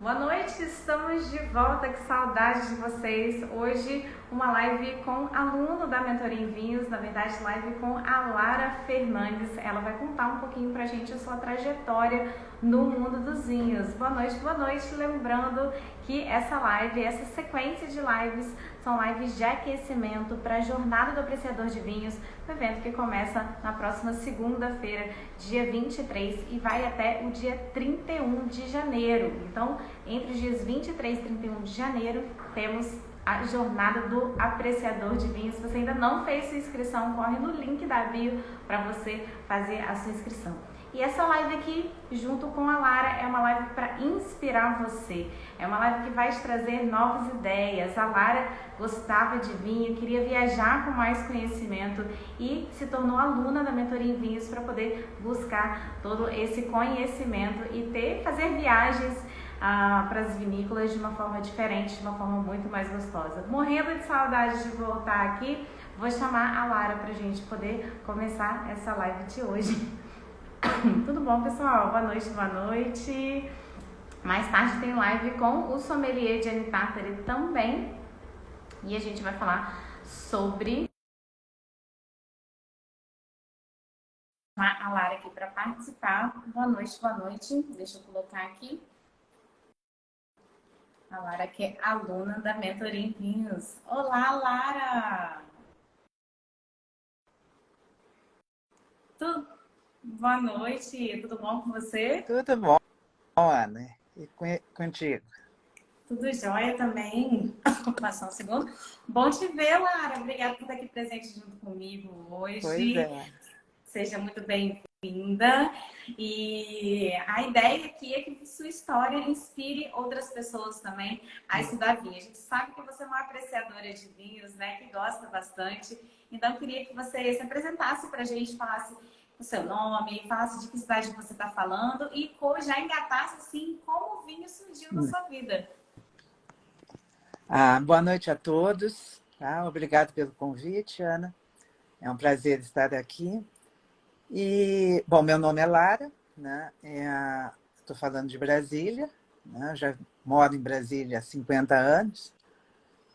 Boa noite, estamos de volta, que saudade de vocês. Hoje uma live com aluno da Mentoria em Vinhos, na verdade live com a Lara Fernandes. Ela vai contar um pouquinho pra gente a sua trajetória no mundo dos vinhos. Boa noite, boa noite. Lembrando que essa live, essa sequência de lives são lives de aquecimento para a Jornada do Apreciador de Vinhos, um evento que começa na próxima segunda-feira, dia 23, e vai até o dia 31 de janeiro. Então, entre os dias 23 e 31 de janeiro, temos a Jornada do Apreciador de Vinhos. Se você ainda não fez sua inscrição, corre no link da bio para você fazer a sua inscrição. E essa live aqui, junto com a Lara, é uma live para inspirar você. É uma live que vai te trazer novas ideias. A Lara gostava de vinho, queria viajar com mais conhecimento e se tornou aluna da Mentoria em Vinhos para poder buscar todo esse conhecimento e fazer viagens para as vinícolas de uma forma diferente, de uma forma muito mais gostosa. Morrendo de saudade de voltar aqui, vou chamar a Lara para a gente poder começar essa live de hoje. Tudo bom, pessoal? Boa noite, boa noite. Mais tarde tem live com o sommelier Gianni Tartari também. E a gente vai falar sobre a Lara aqui para participar. Boa noite, boa noite. Deixa eu colocar aqui. A Lara que é aluna da Mentoria em Vinhos. Olá, Lara! Boa noite, tudo bom com você? Tudo bom, Ana? E contigo? Tudo jóia também. Vou passar um segundo. Bom te ver, Lara. Obrigada por estar aqui presente junto comigo Pois hoje. é. Seja muito bem-vinda. E a ideia aqui é que sua história inspire outras pessoas também a estudar vinho. A gente sabe que você é uma apreciadora de vinhos, né? Que gosta bastante. Então, eu queria que você se apresentasse para a gente, falasse o seu nome, falasse de que cidade você está falando e já engatasse, assim, como o vinho surgiu na sua vida. Boa noite a todos. Tá? Obrigado pelo convite, Ana. É um prazer estar aqui. E, bom, meu nome é Lara, né? Estou falando de Brasília, né? Já moro em Brasília há 50 anos,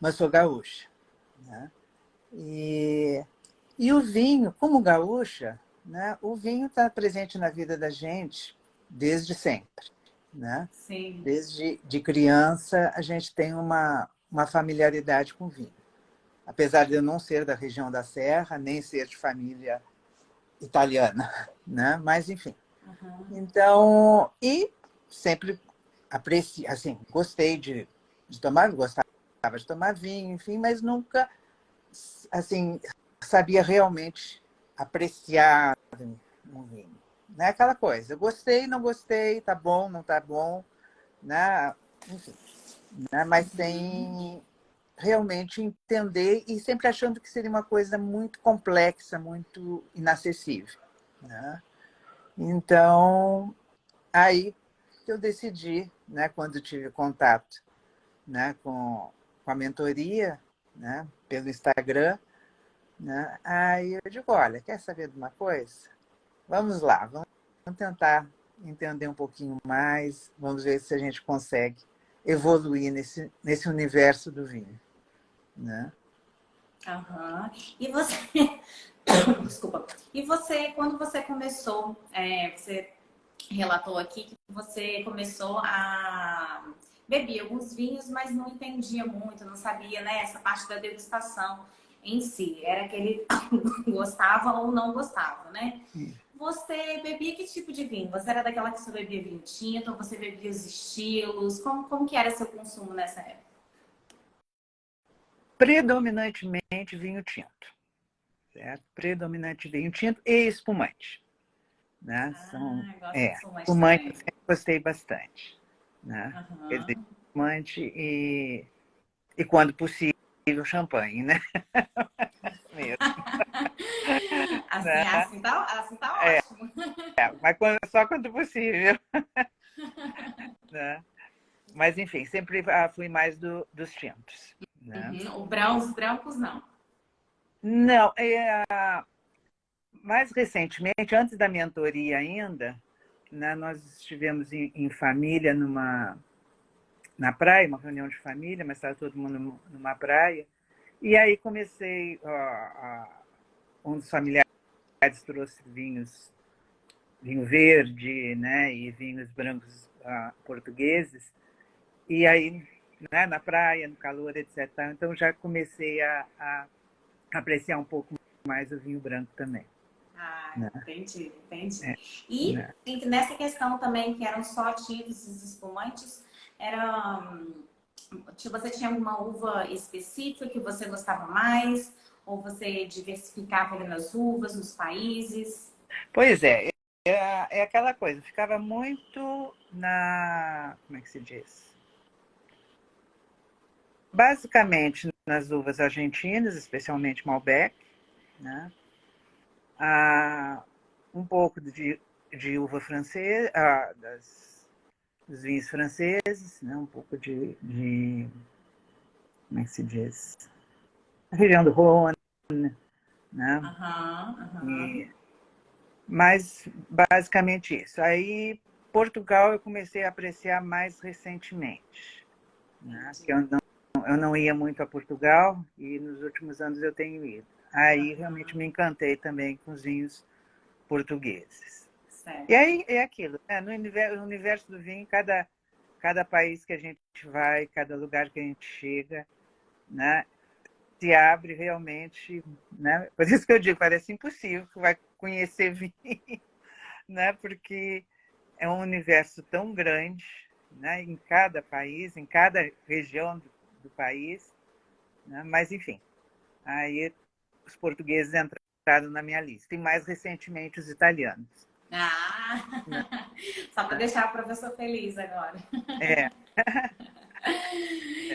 mas sou gaúcha, né? E o vinho, como gaúcha, né? O vinho está presente na vida da gente desde sempre, né? Sim. Desde de criança, a gente tem uma familiaridade com vinho. Apesar de eu não ser da região da Serra, nem ser de família italiana, né? Mas, enfim. Uhum. Então, e sempre apreciei, assim, gostei de tomar, gostava de tomar vinho, enfim, mas nunca, assim, sabia realmente apreciar um vinho. Não é aquela coisa, eu gostei, não gostei, tá bom, não tá bom, né? Enfim, né? Mas sem realmente entender e sempre achando que seria uma coisa muito complexa, muito inacessível, né? Então, aí que eu decidi, né, quando tive contato, né, com a mentoria, né, pelo Instagram, né, aí eu digo, olha, quer saber de uma coisa? Vamos lá, vamos tentar entender um pouquinho mais, vamos ver se a gente consegue evoluir nesse universo do vinho, né? Uhum. E você, desculpa. E você, quando você começou, você relatou aqui que você começou a beber alguns vinhos, mas não entendia muito, não sabia, né, essa parte da degustação em si. Era aquele gostava ou não gostava, né? Você bebia que tipo de vinho? Você era daquela que só bebia vinho tinto, ou você bebia os estilos? Como que era seu consumo nessa época? Predominantemente vinho tinto, certo? Predominante vinho tinto e espumante, né? Ah, eu gosto de espumante Espumante eu também. sempre gostei bastante, né? Quer dizer, Aham. espumante e quando possível, champanhe, né? Mesmo, Assim, né? assim tá É, ótimo. mas só quando possível, né? Mas, enfim, sempre fui mais dos tintos, né? Uhum. Os brancos não. Não, mais recentemente, antes da mentoria ainda, né, nós estivemos em família na praia, uma reunião de família, mas estava todo mundo numa praia. E aí comecei, um dos familiares trouxe vinho verde, né, e vinhos brancos portugueses. E aí, né, na praia, no calor, etc. Então já comecei a apreciar um pouco mais o vinho branco também. Ah, Né? entendi, entendi. É, E né? nessa questão também, que eram só tintos e espumantes, era, você tinha alguma uva específica que você gostava mais? Ou você diversificava ali nas uvas, nos países? Pois é aquela coisa, ficava muito como é que se diz? Basicamente nas uvas argentinas, especialmente Malbec, né? Um pouco de uva francesa, dos vinhos franceses, né? Um pouco como é que se diz? A região do Rhône, né? Aham, aham. E, mas basicamente isso. Aí Portugal eu comecei a apreciar mais recentemente, né? Que Entendi. eu não ia muito a Portugal e nos últimos anos eu tenho ido. Aí realmente Aham, me encantei também com os vinhos portugueses. E certo. aí é aquilo, né? No universo do vinho, cada país que a gente vai, cada lugar que a gente chega, né? Se abre realmente, né? Por isso que eu digo, parece impossível que vai conhecer vinho, né? Porque é um universo tão grande, né? Em cada país, em cada região do país, né? Mas enfim, aí os portugueses entraram na minha lista e mais recentemente os italianos. Ah, Né? só para deixar o professor feliz agora. É,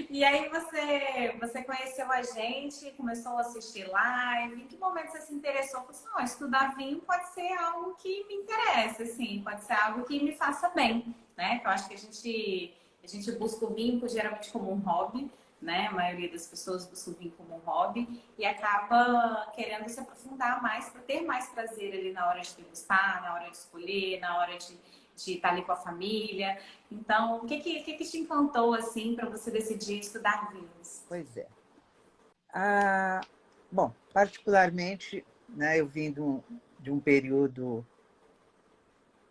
E aí você conheceu a gente, começou a assistir live. Em que momento você se interessou? Falou assim, não, estudar vinho pode ser algo que me interessa, assim, pode ser algo que me faça bem, né? Que eu acho que a gente busca o vinho geralmente como um hobby, né? A maioria das pessoas busca o vinho como um hobby e acaba querendo se aprofundar mais para ter mais prazer ali na hora de degustar, na hora de escolher, na hora de estar ali com a família. Então, o que te encantou assim para você decidir estudar vinhos? pois é. Ah, bom, particularmente, né, eu vim de um período,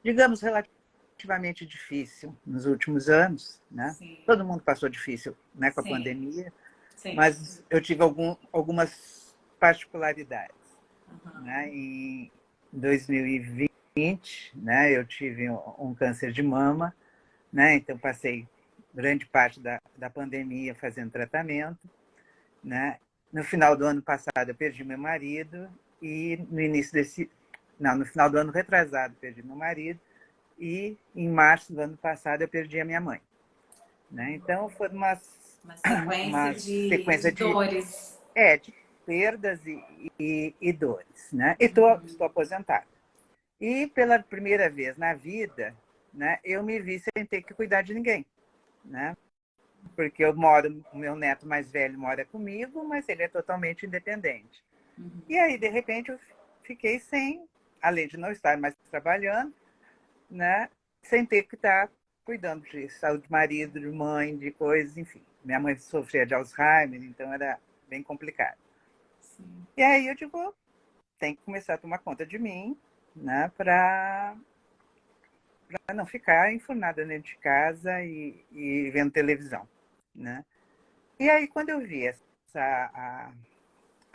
digamos, relativamente difícil nos últimos anos, né? Sim, Todo mundo passou difícil, né, com a sim, pandemia, sim. mas eu tive algumas particularidades, Uhum. né? Em 2020, né, eu tive um câncer de mama, né? Então passei grande parte da pandemia fazendo tratamento, né? No final do ano passado eu perdi meu marido e no início não, no final do ano retrasado perdi meu marido e em março do ano passado eu perdi a minha mãe, né? Então foi Uma sequência uma de sequência dores. de perdas e dores, né? E estou aposentada. E pela primeira vez na vida, né, eu me vi sem ter que cuidar de ninguém, né? Porque o meu neto mais velho mora comigo, mas ele é totalmente independente. E aí, de repente, eu fiquei sem, além de não estar mais trabalhando, né, sem ter que estar cuidando de saúde de marido, de mãe, de coisas, enfim. Minha mãe sofria de Alzheimer, então era bem complicado. Sim. E aí eu digo, tem que começar a tomar conta de mim, né, para não ficar enfurnada dentro de casa e vendo televisão, né? E aí, quando eu vi a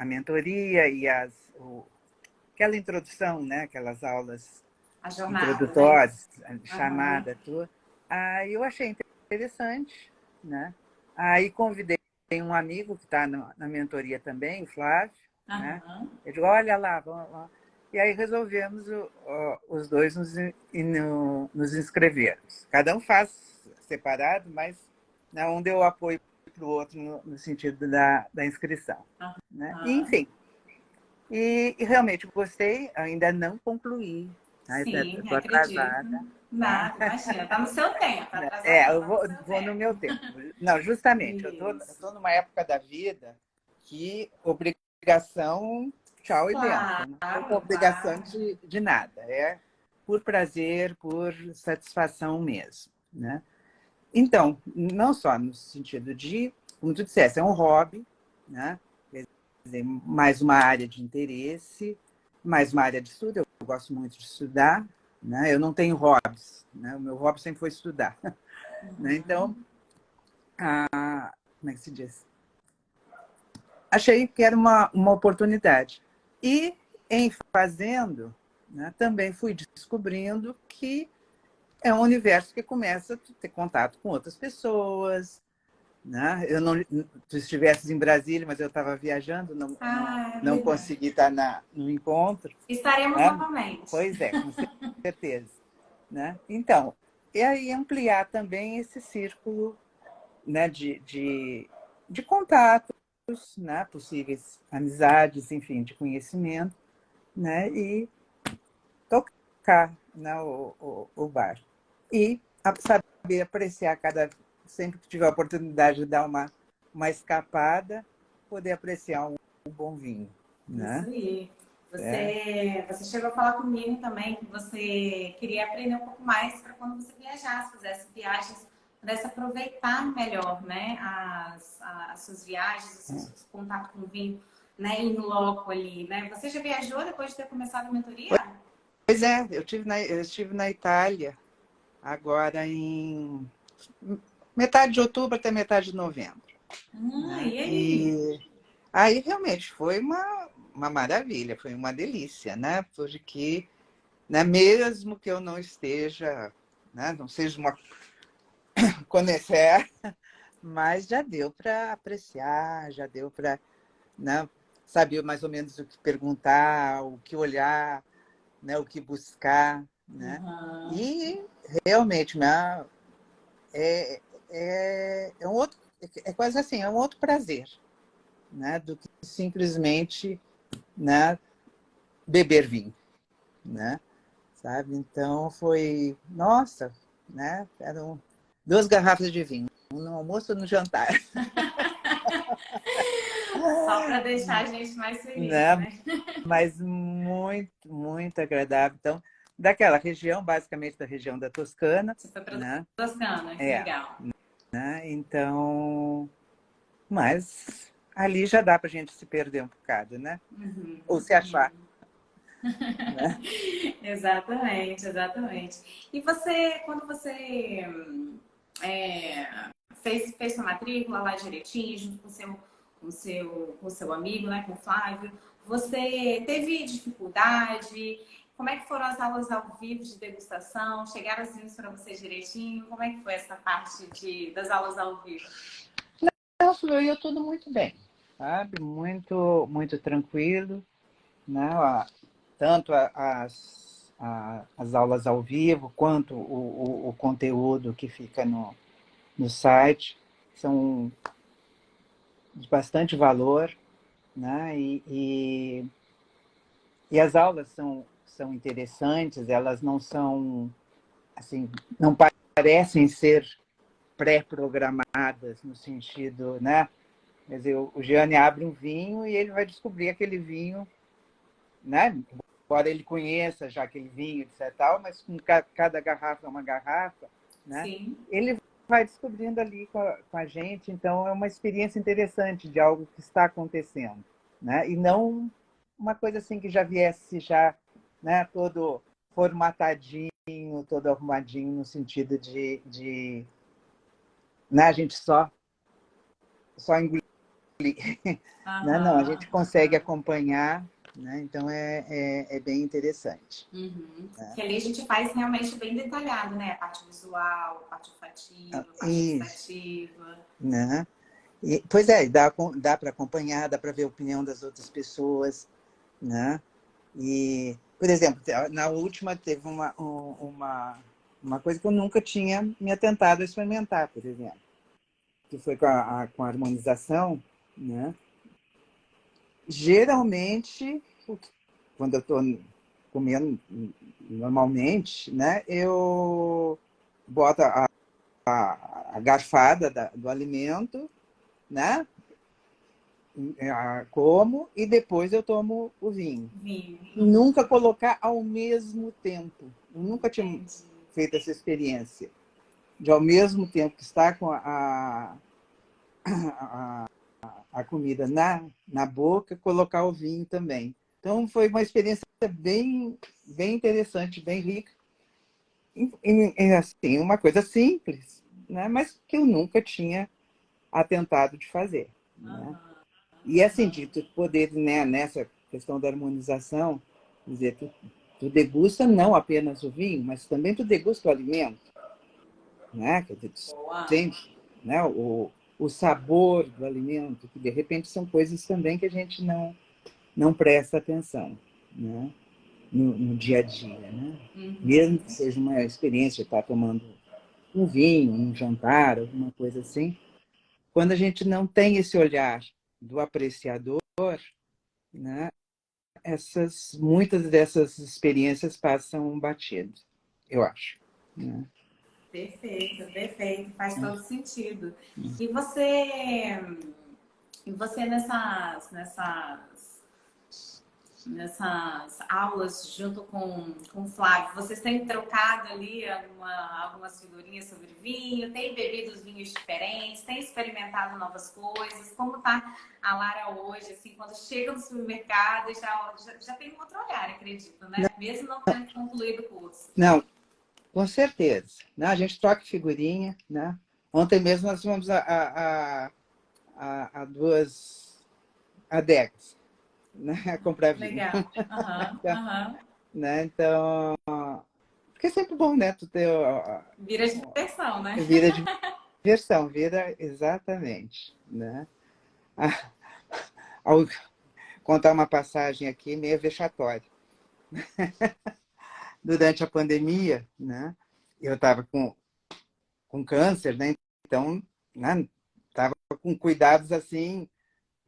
mentoria e aquela introdução, né? Aquelas aulas A jornada, né? introdutórias, Aham, chamada, tua, aí eu achei interessante, né? Aí convidei um amigo que está na mentoria também, o Flávio, né? aham. Ele disse, olha lá, vamos lá. E aí resolvemos os dois nos inscrevermos. Cada um faz separado, mas né, um deu apoio para o outro no sentido da inscrição. Né? E, Aham. enfim, e realmente gostei, ainda não concluí, Sim, estou acredito. atrasada. Tá? Nada, imagina, tá no seu tempo, tá atrasado É, não, eu tá no seu vou no tempo. meu tempo. Não, justamente, eu Isso. tô numa época da vida que obrigação, tchau e benção. Não estou com Claro, obrigação claro. de nada. É por prazer, por satisfação mesmo. Né? Então, não só no sentido de, como tu disseste, é um hobby, né? Quer dizer, mais uma área de interesse, mais uma área de estudo. Eu gosto muito de estudar, né? Eu não tenho hobbies, né? O meu hobby sempre foi estudar, né? Então, como é que se diz? Achei que era uma oportunidade. E, em fazendo, né, também fui descobrindo que é um universo que começa a ter contato com outras pessoas, né? Eu não, tu estivesses em Brasília, mas eu estava viajando, É não verdade. consegui estar no encontro, Estaremos né? novamente. Pois é, com certeza, né? Então, e aí ampliar também esse círculo, né, de contatos, né, possíveis amizades, enfim, de conhecimento, né, e tocar, né, o bar. E saber apreciar sempre que tiver a oportunidade de dar uma escapada, poder apreciar um bom vinho, Isso né? aí. É. Você chegou a falar comigo também que você queria aprender um pouco mais para quando você viajasse, fizesse viagens, pudesse aproveitar melhor, né, as suas viagens, o seu contato com o vinho, né, in loco ali, né? Você já viajou depois de ter começado a mentoria? Pois é, eu estive na Itália agora em metade de outubro até metade de novembro, né? E aí? E aí realmente foi uma maravilha, foi uma delícia, né? Porque, né, mesmo que eu não esteja, né, não seja uma conhecer, mas já deu para apreciar, já deu para, né, saber mais ou menos o que perguntar, o que olhar, né, o que buscar, né? Uhum. E realmente, né, é um outro, é quase assim, é um outro prazer, né, do que simplesmente, né, beber vinho, né? Sabe? Então foi, nossa, né? Eram 2 garrafas de vinho, um no almoço e no jantar, Só para deixar a gente mais feliz, né? né? Mas muito, muito agradável. Então, daquela região, basicamente da região da Toscana, Você foi para né? Toscana, que É, legal. né? Então, mas ali já dá para a gente se perder um bocado, né? Uhum, Ou se achar, uhum. né? Exatamente, exatamente. E você, quando você é, fez sua matrícula lá direitinho, junto com seu amigo, né, com o Flávio, você teve dificuldade? Como é que foram as aulas ao vivo de degustação? Chegaram os vinhos para você direitinho? Como é que foi essa parte das aulas ao vivo? Então, fluiu tudo muito bem, sabe? Muito, muito tranquilo, né? Tanto as aulas ao vivo quanto o conteúdo que fica no site são de bastante valor, né? E as aulas são interessantes, elas não são, assim, não parecem ser pré-programadas no sentido, né? Quer dizer, o Gianni abre um vinho e ele vai descobrir aquele vinho, né? Embora ele conheça já aquele vinho, etc. Tal, mas com cada garrafa é uma garrafa, né? Sim. Ele vai descobrindo ali com a gente, então é uma experiência interessante de algo que está acontecendo, né? E não uma coisa assim que já viesse já, né? Todo formatadinho, todo arrumadinho no sentido né? A gente só engolir, né? Não, a Aham, gente consegue aham. acompanhar, né? Então é bem interessante. Uhum. Né? Que ali a gente faz realmente bem detalhado, né? A parte visual, a parte olfativa, a parte Isso, gustativa. né? Pois é, dá para acompanhar, dá para ver a opinião das outras pessoas, né? E, por exemplo, na última teve uma coisa que eu nunca tinha me atentado a experimentar, por exemplo, que foi com a harmonização, né? Geralmente, quando eu estou comendo normalmente, né? Eu boto a garfada do alimento, né? Como e depois eu tomo o vinho. Vinho. Nunca colocar ao mesmo tempo. Eu nunca tinha Entendi. feito essa experiência. de ao mesmo tempo que está com a comida na boca, colocar o vinho também. Então, foi uma experiência bem interessante, bem rica. Assim, uma coisa simples, né? Mas que eu nunca tinha atentado de fazer. Né? E assim, de tu poder, né, nessa questão da harmonização, dizer, tu degusta não apenas o vinho, mas também tu degusta o alimento. Né? Quer dizer, tu sente, né, o sabor do alimento, que de repente são coisas também que a gente não presta atenção, né? No dia a dia. Né? Mesmo que seja uma experiência de estar tomando um vinho, um jantar, alguma coisa assim, quando a gente não tem esse olhar do apreciador, né, muitas dessas experiências passam batido, eu acho. Né? Perfeito, perfeito, faz todo sentido. E você nessas aulas junto com o Flávio, vocês têm trocado ali algumas figurinhas sobre vinho, têm bebido os vinhos diferentes, têm experimentado novas coisas? Como está a Lara hoje, assim, quando chega no supermercado, já tem um outro olhar, acredito, né? Mesmo não tendo concluído o curso. Não, com certeza. Né? A gente troca figurinha. Né? Ontem mesmo nós fomos a duas adegas, né? Comprar vinho. Legal. Né? Então, porque é sempre bom, né? Tu ter, vira diversão, né? Vira diversão, vira exatamente. Né? Ao contar uma passagem aqui meio vexatória. Durante a pandemia, né? Eu estava com câncer, né? Então, né? Estava com cuidados assim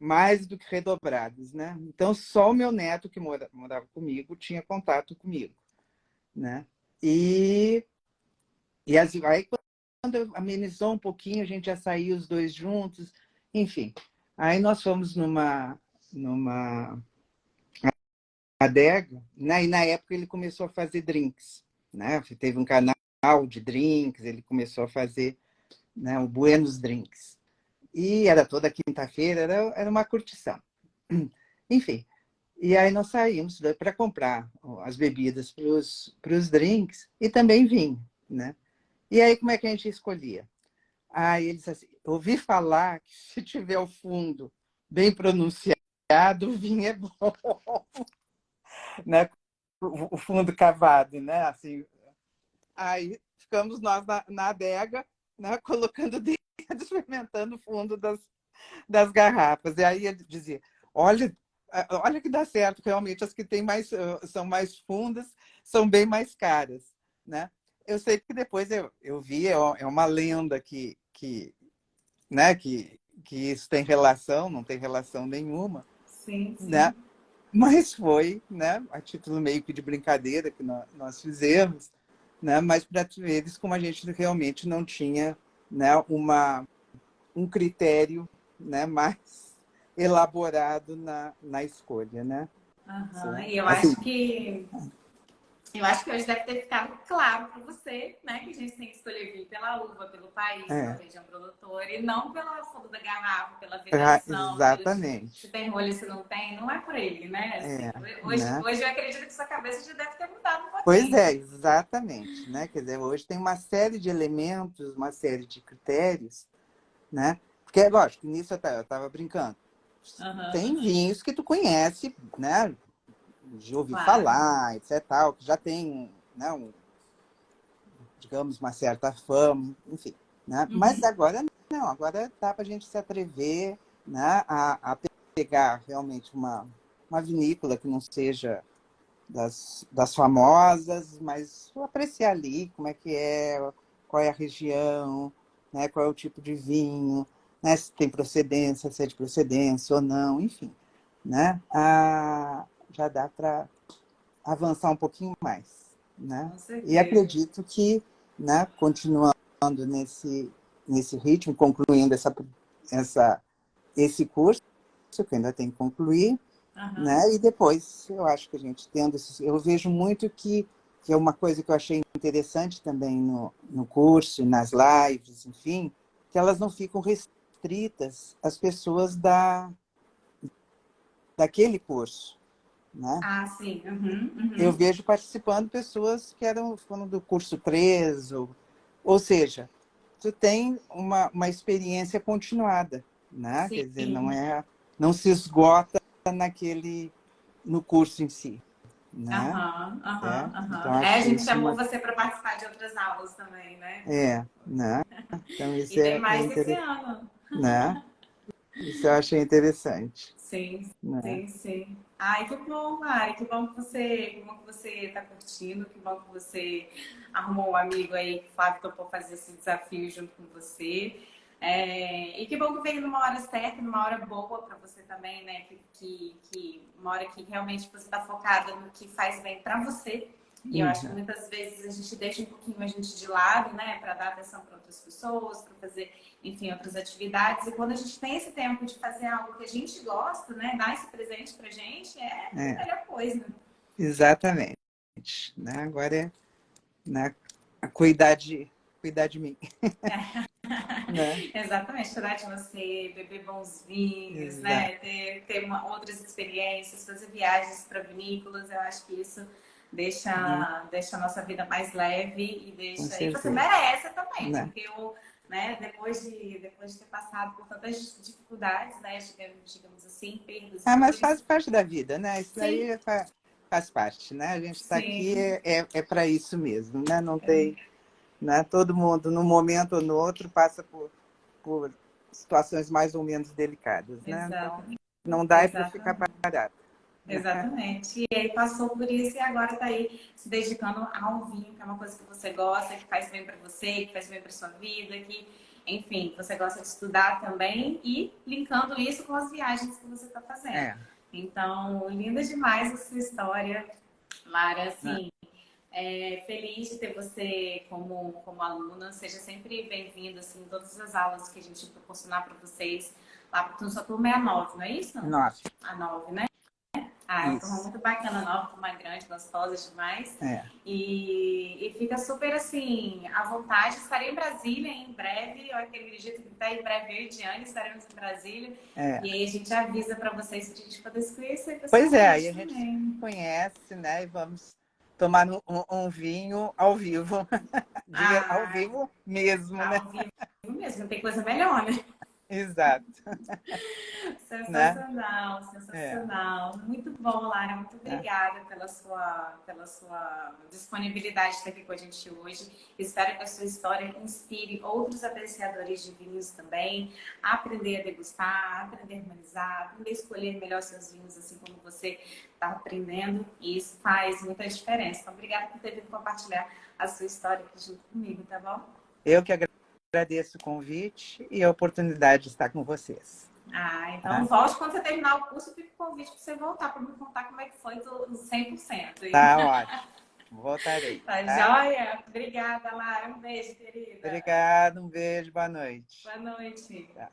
mais do que redobrados, né? Então, só o meu neto que morava comigo tinha contato comigo, né? E aí, quando amenizou um pouquinho, a gente já saiu os dois juntos, enfim. Aí nós fomos numa adega, né? E na época ele começou a fazer drinks, né? Teve um canal de drinks, ele começou a fazer, né, o Buenos Drinks. E era toda quinta-feira, era uma curtição. Enfim, e aí nós saímos para comprar as bebidas para os drinks e também vinho, né? E aí como é que a gente escolhia? Aí ele disse assim, ouvi falar que se tiver o fundo bem pronunciado, o vinho é bom. Né? O fundo cavado, né? Assim, aí ficamos nós na adega, né? Colocando o dedo, experimentando o fundo das garrafas. E aí ele dizia, olha que dá certo, realmente as que tem são mais fundas, são bem mais caras. Né? Eu sei que depois eu vi, é uma lenda né, que isso tem relação, não tem relação nenhuma. Sim, sim. Né? Mas foi, né, a título meio que de brincadeira que nós fizemos, né, mas para eles como a gente realmente não tinha, né, um critério, né, mais elaborado na escolha, né? E eu assim, acho que hoje deve ter ficado claro para você, né, que a gente tem que escolher vinho pela uva, pelo país, pela região produtora, e não pelo fundo da garrafa, pela vedação, exatamente. Se tem rolha, se não tem, não é por ele, né? Assim, né? Hoje eu acredito que sua cabeça já deve ter mudado um pouquinho. Pois é, exatamente. Né? Quer dizer, hoje tem uma série de elementos, uma série de critérios, né? Porque, lógico, nisso eu estava brincando. Tem vinhos que tu conhece, né? De ouvir falar, etc. Tal, que já tem, né, digamos, uma certa fama, enfim. Né? Mas agora não, agora dá para a gente se atrever, né, a pegar realmente uma vinícola que não seja das famosas, mas apreciar ali como é que é, qual é a região, né, qual é o tipo de vinho, né, se tem procedência, se é de procedência ou não, enfim. Né? Já dá para avançar um pouquinho mais. Né? E acredito que, né, continuando nesse ritmo, concluindo esse curso, que eu ainda tenho que concluir, né? E depois, eu acho que a gente eu vejo muito que que é uma coisa que eu achei interessante também no curso, nas lives, enfim, que elas não ficam restritas às pessoas daquele curso, né? Ah, sim. Uhum, Eu uhum. vejo participando pessoas que foram do curso 3, ou seja, tu tem uma experiência continuada, né? Quer dizer, Sim. não se esgota no curso em si, né? Aham, aham, Certo? Então, aham. É, a acho gente isso chamou você para participar de outras aulas também, né? né? Então, E isso tem é mais esse interessante, ano. né? Isso eu achei interessante, Sim, né? sim, sim. Ai, que bom, Mari. Que bom que você está curtindo, que bom que você arrumou um amigo aí, que o Flávio topou fazer esse desafio junto com você. E que bom que veio numa hora certa, numa hora boa para você também, né? Que uma hora que realmente você está focada no que faz bem para você. E eu acho que Uhum. muitas vezes a gente deixa um pouquinho a gente de lado, né, para dar atenção para outras pessoas, para fazer, enfim, outras atividades. E quando a gente tem esse tempo de fazer algo que a gente gosta, né, dar esse presente pra gente é a É, melhor coisa. exatamente. Né? Agora né, cuidar de mim, né? Exatamente, cuidar de você, beber bons vinhos, Exato. né, outras experiências, fazer viagens para vinícolas. Eu acho que isso deixa a nossa vida mais leve e Com deixa. E você certeza. merece também, Né? porque eu, né, depois de ter passado por tantas dificuldades, né, digamos assim, perdas e Ah, mas dores. faz parte da vida, né? Isso Sim, daí faz parte, né? A gente está aqui sim, é para isso mesmo, né? Não tem, né? Todo mundo, num momento ou no outro, passa por situações mais ou menos delicadas, né? Então, exatamente. não dá para ficar Exatamente. parado. Exatamente. E aí passou por isso e agora está aí se dedicando ao vinho, que é uma coisa que você gosta, que faz bem para você, que faz bem para sua vida, que, enfim, você gosta de estudar também e linkando isso com as viagens que você está fazendo. É, Então, linda demais a sua história, Lara. né? Assim, feliz de ter você como aluna. Seja sempre bem-vindo assim, em todas as aulas que a gente proporcionar para vocês. Lá, porque sua turma é a 9, não é isso? Nossa, A 9, né? Ah, é uma turma isso. muito bacana, nova, turma grande, gostosa demais. É. E fica super assim, à vontade. Estarei em Brasília em breve. Eu acredito que até em breve eu e Diane estaremos em Brasília. É. E aí a gente avisa para vocês para a gente poder se conhecer Pois é, aí pessoalmente a gente se também. conhece, né? E vamos tomar um vinho ao vivo. Diga ao Ah, vivo mesmo, né? ao vivo mesmo, não tem coisa melhor, né? Exato, né? Sensacional, É, sensacional. Muito bom, Lara. Muito né? obrigada pela sua disponibilidade de estar aqui com a gente hoje. Espero que a sua história inspire outros apreciadores de vinhos também a aprender a degustar, a aprender a harmonizar, a aprender a escolher melhor seus vinhos, assim como você está aprendendo. E isso faz muita diferença. Então, obrigada por ter vindo compartilhar a sua história aqui junto comigo, tá bom? Eu que agradeço o convite e a oportunidade de estar com vocês. Ah, então Tá, volte quando você terminar o curso, fica o convite para você voltar para me contar como é que foi do 100%. Hein? tá ótimo. Voltarei, Tá tá? joia? Obrigada, Lara. Um beijo, querida. Obrigado, um beijo, boa noite. Boa noite. Tá.